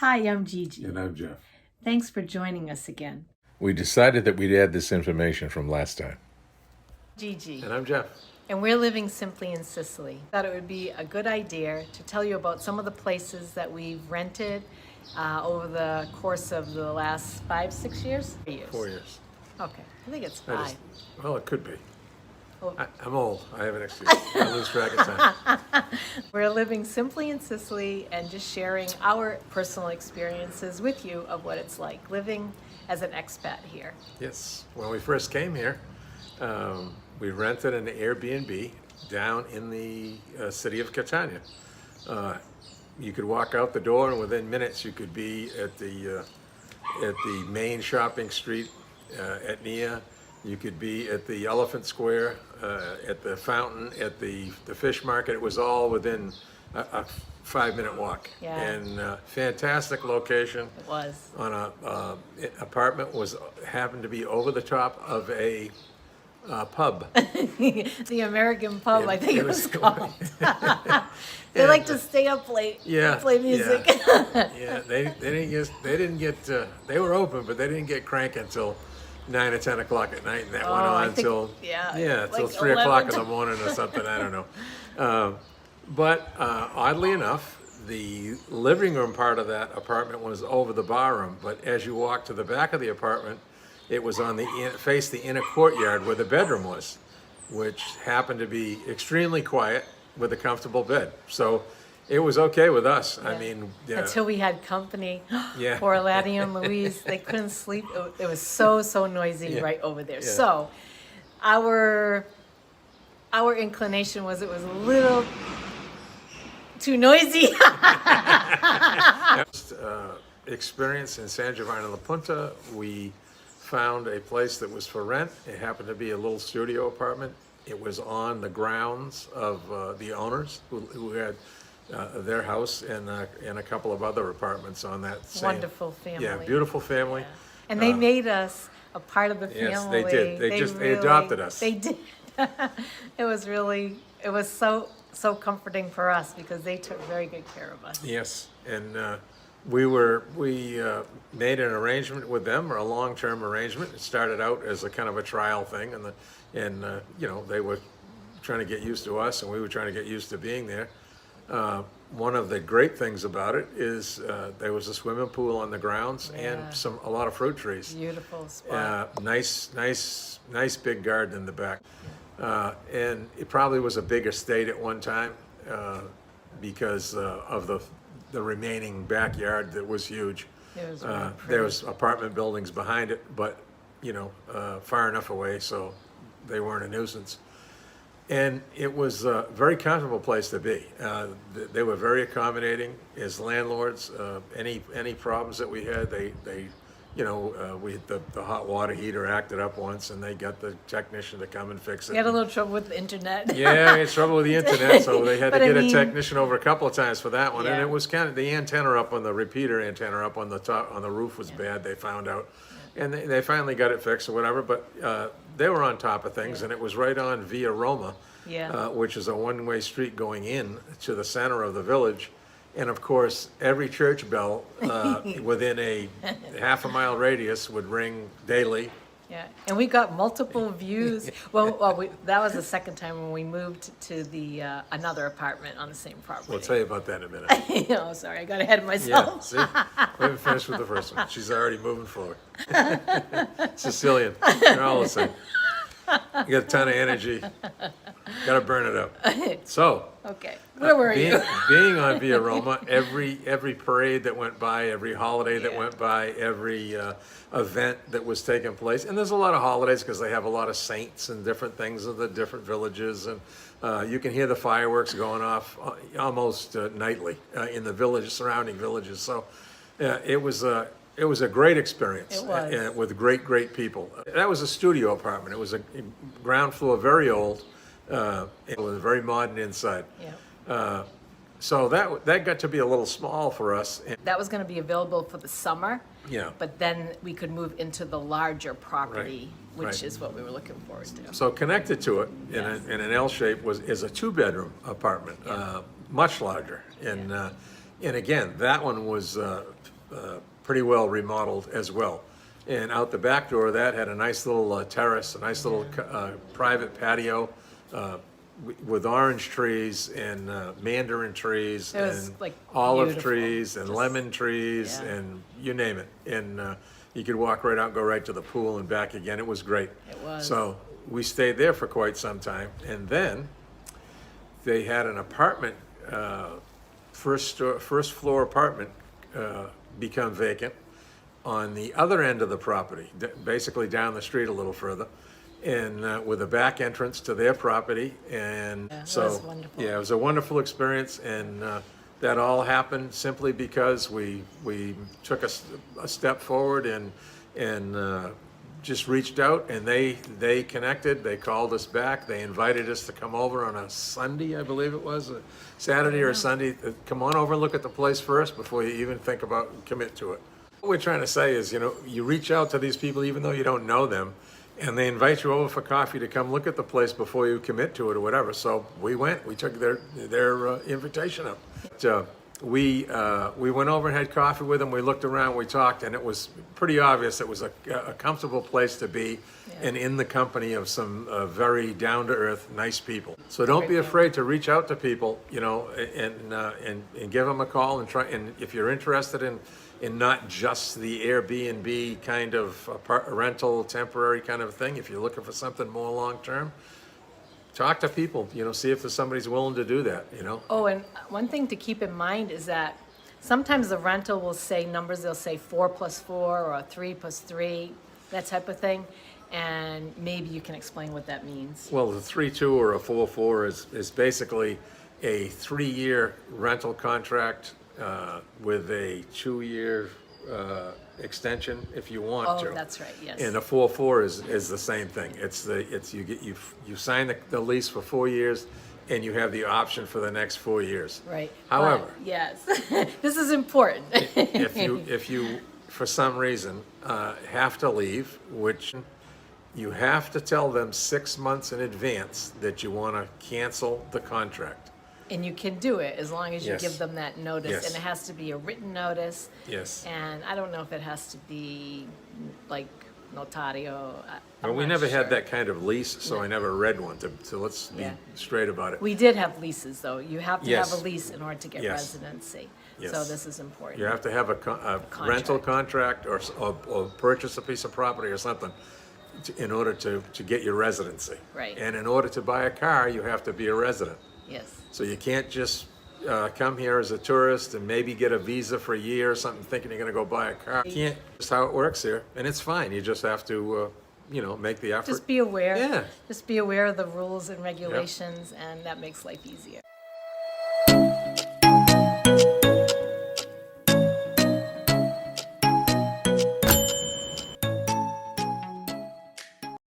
Hi, I'm Gigi. And I'm Jeff. Thanks for joining us again. We decided that we'd add this information from last time. Gigi. And I'm Jeff. And we're living simply in Sicily. Thought it would be a good idea to tell you about some of the places that we've rented over the course of the last 5-6 years? 4 years. Okay, I think it's 5. Well, it could be. Oh. I'm old. I have an excuse. I lose track of time. We're living simply in Sicily and just sharing our personal experiences with you of what it's like living as an expat here. Yes. When we first came here, we rented an Airbnb down in the city of Catania. You could walk out the door, and within minutes you could be at the main shopping street at Nia. You could be at the Elephant Square, at the fountain, at the fish market. It was all within a 5-minute walk. Yeah. And fantastic location. It was. On a apartment happened to be over the top of a pub. The American pub, I think it was called. They And, like to stay up late. Yeah, and play music. Yeah, they were open, but they didn't get cranking until 9 or 10 o'clock at night, and that went on till till 3 o'clock in the morning or something. I don't know. But oddly enough, the living room part of that apartment was over the bar room. But as you walk to the back of the apartment, it was on faced the inner courtyard where the bedroom was, which happened to be extremely quiet with a comfortable bed. So it was okay with us. Yeah. I mean, Until we had company. Yeah. Poor Laddie and Louise, they couldn't sleep. It was so noisy right over there. Yeah. So our inclination was it was a little too noisy. Experience in San Giovanni La Punta, we found a place that was for rent. It happened to be a little studio apartment. It was on the grounds of the owners who had their house and a couple of other apartments on that same. Wonderful family. Yeah, beautiful family. Yeah. And they made us a part of the family. Yes, they did. They adopted us. They did. It was so comforting for us because they took very good care of us. Yes, and we made an arrangement with them, or a long-term arrangement. It started out as a kind of a trial thing, and they were trying to get used to us, and we were trying to get used to being there. One of the great things about it is there was a swimming pool on the grounds and a lot of fruit trees. Beautiful spot. Nice big garden in the back. And it probably was a big estate at one time because of the remaining backyard that was huge. It was really There was apartment buildings behind it, but far enough away so they weren't a nuisance. And it was a very comfortable place to be. They were very accommodating as landlords. Any problems that we had, the hot water heater acted up once, and they got the technician to come and fix it. We had a little trouble with the internet. Yeah, we had trouble with the internet, so they had to get a technician over a couple of times for that one. And it was kind of the antenna up on the repeater antenna up on the top on the roof was bad. They found out, and they finally got it fixed or whatever. But they were on top of things, and it was right on Via Roma, which is a one-way street going in to the center of the village. And of course, every church bell within a half-a-mile radius would ring daily. Yeah, and we got multiple views. That was the second time when we moved to the another apartment on the same property. We'll tell you about that in a minute. Oh, sorry, I got ahead of myself. Yeah, see? We haven't finished with the first one. She's already moving forward. Sicilian, they're all the same. You got a ton of energy. Got to burn it up. So, okay, where were you? Being on Via Roma, every parade that went by, every holiday that went by, every event that was taking place, and there's a lot of holidays because they have a lot of saints and different things of the different villages, and you can hear the fireworks going off almost nightly in the surrounding villages. So, it was a great experience. It was. With great people. That was a studio apartment. It was a ground floor, very old. It was very modern inside. Yeah. So that got to be a little small for us. That was going to be available for the summer. Yeah. But then we could move into the larger property, Right. which is what we were looking forward to. So connected to it in an L shape is a 2-bedroom apartment, much larger. And And again, that one was pretty well remodeled as well. And out the back door of that had a nice little terrace, a nice little private patio with orange trees and mandarin trees and like olive beautiful. trees and lemon trees Yeah. and you name it. And you could walk right out and go right to the pool and back again. It was great. It was. So we stayed there for quite some time. And then they had an apartment, first floor apartment become vacant on the other end of the property, basically down the street a little further, and with a back entrance to their property. And Yeah, it so, was wonderful. yeah, it was a wonderful experience, and that all happened simply because we took a step forward and just reached out, and they connected. They called us back. They invited us to come over on a Sunday, I believe it was, a Saturday or a Sunday. Come on over and look at the place first before you even think about commit to it. What we're trying to say is, you reach out to these people even though you don't know them, and they invite you over for coffee to come look at the place before you commit to it or whatever. So we went. We took their invitation up. But, we went over and had coffee with them. We looked around, we talked, and it was pretty obvious it was a comfortable place to be, and in the company of some very down-to-earth, nice people. So don't be afraid to reach out to people, and give them a call and try. And if you're interested in not just the Airbnb kind of rental, temporary kind of thing, if you're looking for something more long-term, talk to people, see if there's somebody's willing to do that, Oh, and one thing to keep in mind is that sometimes the rental will say numbers, they'll say 4 + 4 or 3 + 3, that type of thing. And maybe you can explain what that means. Well, the 3-2 or a 4-4 is basically a 3-year rental contract with a 2-year extension if you want to. Oh, that's right, yes. And a 4-4 is the same thing. You sign the lease for 4 years, and you have the option for the next 4 years. Right. However, But, yes, this is important. if you for some reason have to leave, which you have to tell them 6 months in advance that you want to cancel the contract. And you can do it as long as you Yes. give them that notice. Yes. And it has to be a written notice. Yes. And I don't know if it has to be like notario. Well, we never had that kind of lease, so I never read one. So let's be Yeah. straight about it. We did have leases, though. You have to Yes. have a lease in order to get Yes. residency. Yes. So this is important. You have to have a rental contract or purchase a piece of property or something in order to get your residency. Right. And in order to buy a car, you have to be a resident. Yes. So you can't just come here as a tourist and maybe get a visa for a year or something thinking you're going to go buy a car. You can't. That's how it works here. And it's fine. You just have to, make the effort. Just be aware. Yeah. Just be aware of the rules and regulations, and that makes life easier.